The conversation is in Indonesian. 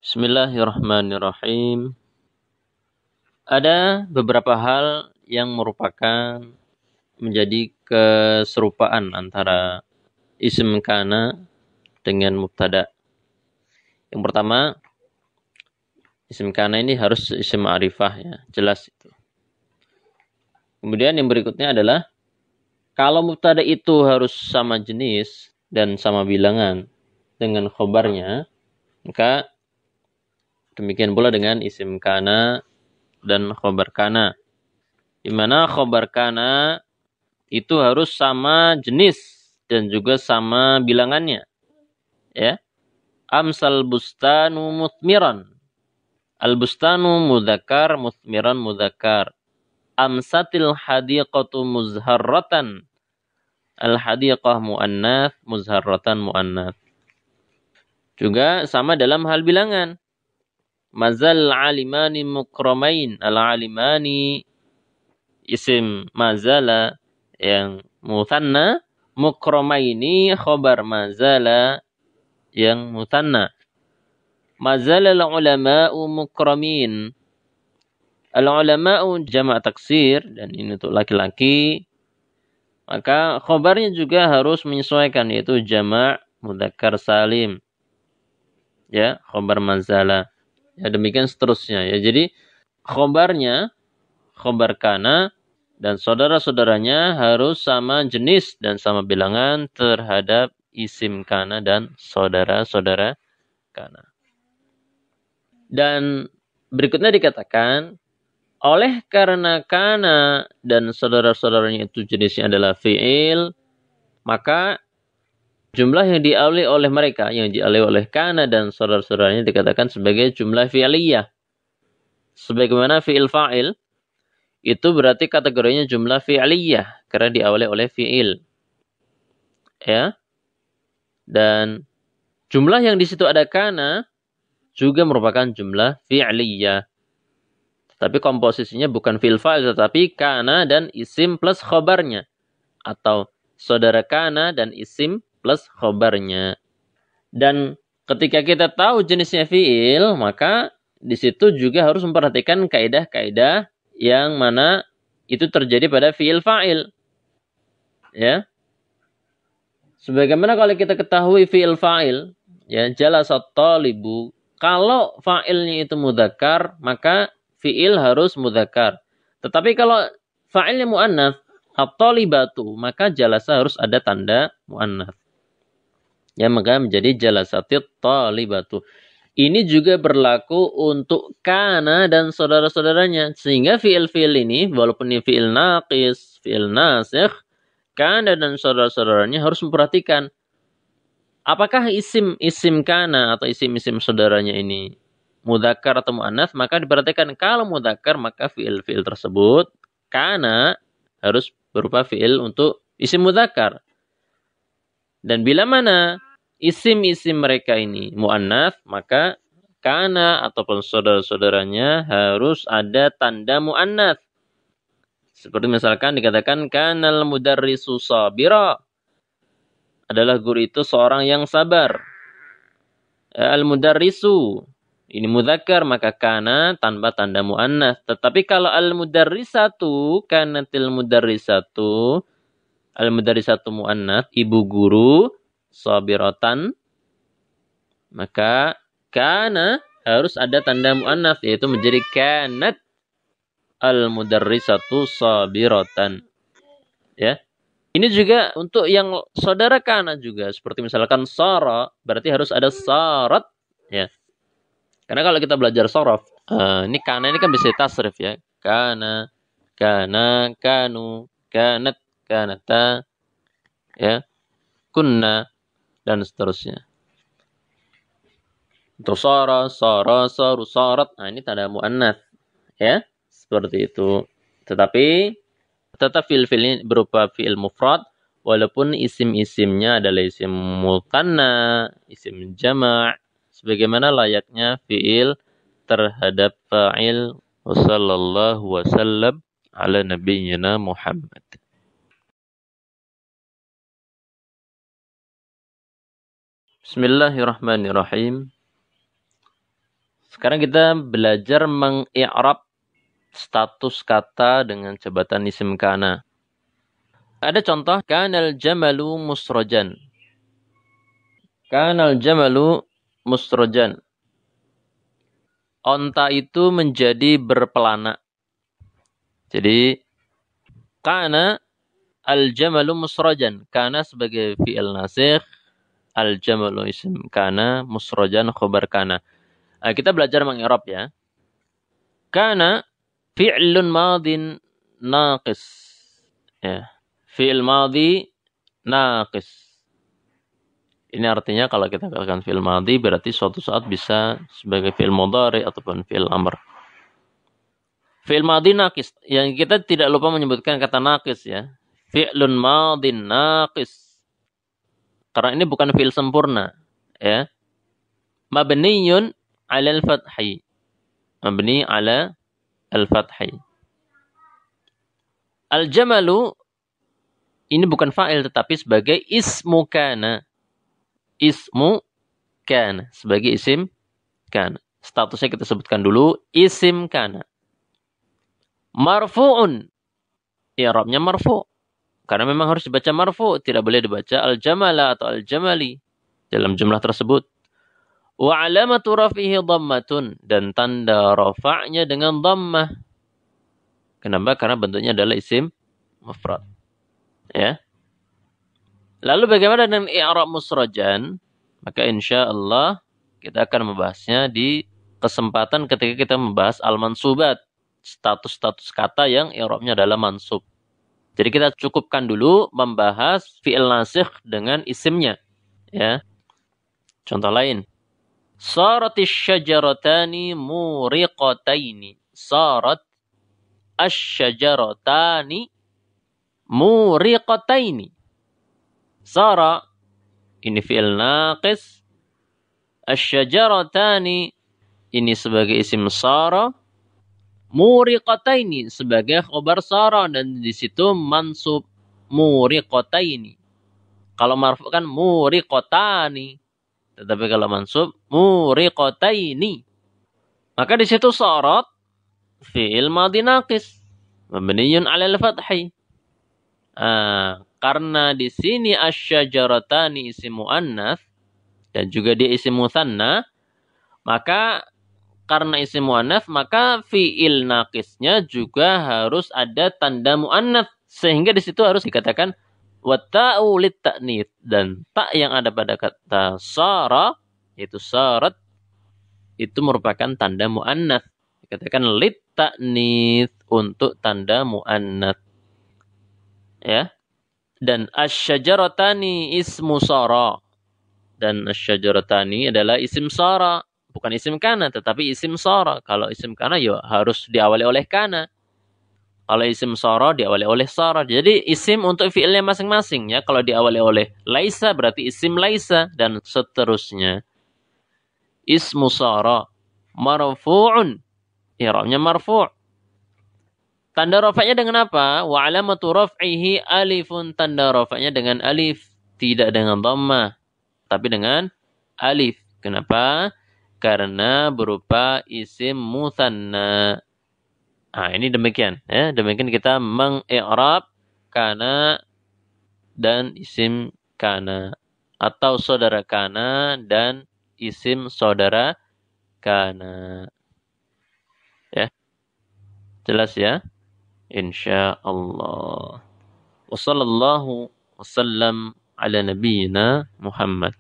Bismillahirrahmanirrahim. Ada beberapa hal yang merupakan menjadi keserupaan antara isim kana dengan mubtada. Yang pertama, isim kana ini harus isim ma'rifah ya, jelas itu. Kemudian yang berikutnya adalah kalau mubtada itu harus sama jenis dan sama bilangan dengan khobarnya, maka demikian pula dengan isim kana dan khobar kana. Di mana khobar kana itu harus sama jenis dan juga sama bilangannya. Ya. Amsal bustanu muthmiran. Al bustanu mudzakkar, muthmiran mudzakkar. Amsatil hadiqatu muzharratan. Al hadiqah muannats, muzharratan muannats. Juga sama dalam hal bilangan. Mazal alimani mukramain. Al alimani isim mazala yang muthanna, mukramaini khobar mazala yang muthanna. Mazala al-ulama'u mukramin. Al-ulama'u jama' taksir dan ini untuk laki-laki. Maka khobarnya juga harus menyesuaikan yaitu jama' mudzakkar salim. Ya, khobar mazala. Ya, demikian seterusnya ya. Jadi khobarnya khobar kana dan saudara-saudaranya harus sama jenis dan sama bilangan terhadap isim kana dan saudara-saudara kana. Dan berikutnya dikatakan, oleh karena kana dan saudara-saudaranya itu jenisnya adalah fi'il, maka jumlah yang dialih oleh mereka, yang dialih oleh kana dan saudara-saudaranya dikatakan sebagai jumlah fi'liyah. Sebagaimana fi'il fa'il, itu berarti kategorinya jumlah fi'liyah karena diawali oleh fi'il. Ya. Dan jumlah yang di situ ada kana juga merupakan jumlah fi'liyah. Tapi komposisinya bukan fi'il fa'il tetapi kana dan isim plus khobarnya atau saudara kana dan isim plus khobarnya. Dan ketika kita tahu jenisnya fi'il, maka di situ juga harus memperhatikan kaidah-kaidah yang mana itu terjadi pada fi'il fa'il. Ya. Sebagaimana kalau kita ketahui fi'il fa'il, ya, jalasat talibu, kalau fa'ilnya itu mudzakkar, maka fi'il harus mudzakkar. Tetapi kalau fa'ilnya muannats, at-talibatu, maka jalasa harus ada tanda muannats. Ya, maka menjadi jalasatit talibatu. Ini juga berlaku untuk kana dan saudara-saudaranya. Sehingga fi'il-fi'il ini, walaupun ini fi'il naqis, fi'il nasikh, kana dan saudara-saudaranya harus memperhatikan apakah isim-isim kana atau isim-isim saudaranya ini mudzakkar atau muannats, maka diperhatikan kalau mudzakkar maka fi'il-fi'il tersebut kana harus berupa fi'il untuk isim mudzakkar. Dan bila mana isim-isim mereka ini muannats, maka kana ataupun saudara-saudaranya harus ada tanda muannats. Seperti misalkan dikatakan kanal mudarrisu sabira. Adalah guru itu seorang yang sabar. Al-mudarrisu. Ini mudzakkar maka kana tanpa tanda muannats. Tetapi kalau al-mudarrisatu, kanatil mudarrisatu. Al-mudarrisatu muannats, ibu guru, sabiratan. Maka kana harus ada tanda muannats yaitu menjadi kanat al-mudarrisatu sabiratan. Ya. Ini juga untuk yang saudara kana juga. Seperti misalkan sara, berarti harus ada sarat. Ya. Karena kalau kita belajar sorof, ini kana ini kan bisa tasrif ya. Kana, kana, kanu, kanat, kanata, ya, kunna, dan seterusnya. Untuk sara, sara, saru, sarat. Nah, ini tanda muannats. Ya, seperti itu. Tetapi tetap fi'il-fi'il ini berupa fi'il mufrad walaupun isim-isimnya adalah isim mutanna, isim jama' sebagaimana layaknya fi'il terhadap fa'il. Wassallallahu wasallam ala nabiyyina Muhammad. Bismillahirrahmanirrahim. Sekarang kita belajar mengi'rab status kata dengan jabatan isim kana. Ada contoh, kanal jamalu musrojan. Kanal jamalu musrojan. Onta itu menjadi berpelana. Jadi, kana al-jamalu musrojan. Kana sebagai fi'il nasikh. Al-jamalu isim kana. Musrojan khobar kana. Nah, kita belajar mengi'rab ya. Kana fi'lun madin naqis. Ya. Fi'il madhi naqis. Ini artinya kalau kita katakan fi'il madhi berarti suatu saat bisa sebagai fi'il mudhari ataupun fi'il amr. Fi'il madhi naqis. Yang kita tidak lupa menyebutkan kata naqis ya. Fi'lun madin naqis. Karena ini bukan fi'il sempurna. Ya. Mabniyun ala al-fathi. Mabni ala al-fathi. Al-jamalu ini bukan fa'il tetapi sebagai ismu kana. Ismu kana. Sebagai isim kana. Statusnya kita sebutkan dulu. Isim kana. Marfu'un. I'rabnya marfu'. Karena memang harus dibaca marfu'. Tidak boleh dibaca al-jamala atau al-jamali. Dalam jumlah tersebut. Wa alamatu rafihi dhammatun. Dan tanda rafa'nya dengan dhammah. Kenapa? Karena bentuknya adalah isim mufrad. Ya. Lalu bagaimana dengan i'rab musrojan? Maka insya Allah kita akan membahasnya di kesempatan ketika kita membahas al-mansubat. Status-status kata yang i'rabnya adalah mansub. Jadi kita cukupkan dulu membahas fi'il nasikh dengan isimnya. Ya. Contoh lain. Saratis syajaratani muriqataini. Sarat asy-syajaratani muriqataini. Sara ini fi'il naqis. Asy-syajaratani ini sebagai isim sara. Muriqataini sebagai khobar sara dan di situ mansub muriqataini. Kalau marfu kan muriqatani. Tetapi kalau mansub muriqataini. Maka di situ sarat fi'il madhi naqis mabniyun 'ala al-fathi. Karena di sini asy-syajaratani isim muannats dan juga dia isim mutsanna, maka karena isim muannats maka fi'il naqisnya juga harus ada tanda muannats sehingga di situ harus dikatakan wa ta'u lit ta'nits dan tak yang ada pada kata sara yaitu sarat itu merupakan tanda muannats. Dikatakan lit ta'nits untuk tanda muannats. Ya. Dan asy-syajaratani ismu sara. Dan asy-syajaratani adalah isim sara. Bukan isim kana, tetapi isim sara. Kalau isim kana ya harus diawali oleh kana. Kalau isim sara diawali oleh sara. Jadi isim untuk fi'ilnya masing-masing ya. Kalau diawali oleh laisa berarti isim laisa. Dan seterusnya. Ismu sara. Marfu'un. I'rabnya marfu'. Tanda rafa'nya dengan apa? Wa alamatu raf'ihi alifun. Tanda rafa'nya dengan alif. Tidak dengan dhammah. Tapi dengan alif. Kenapa? Karena berupa isim mutsanna. Ini demikian. Ya. Demikian kita mengi'rab kana dan isim kana. Atau saudara kana dan isim saudara kana. Ya. Jelas ya? Insyaallah. Wassallallahu wasallam ala nabiyyina Muhammad.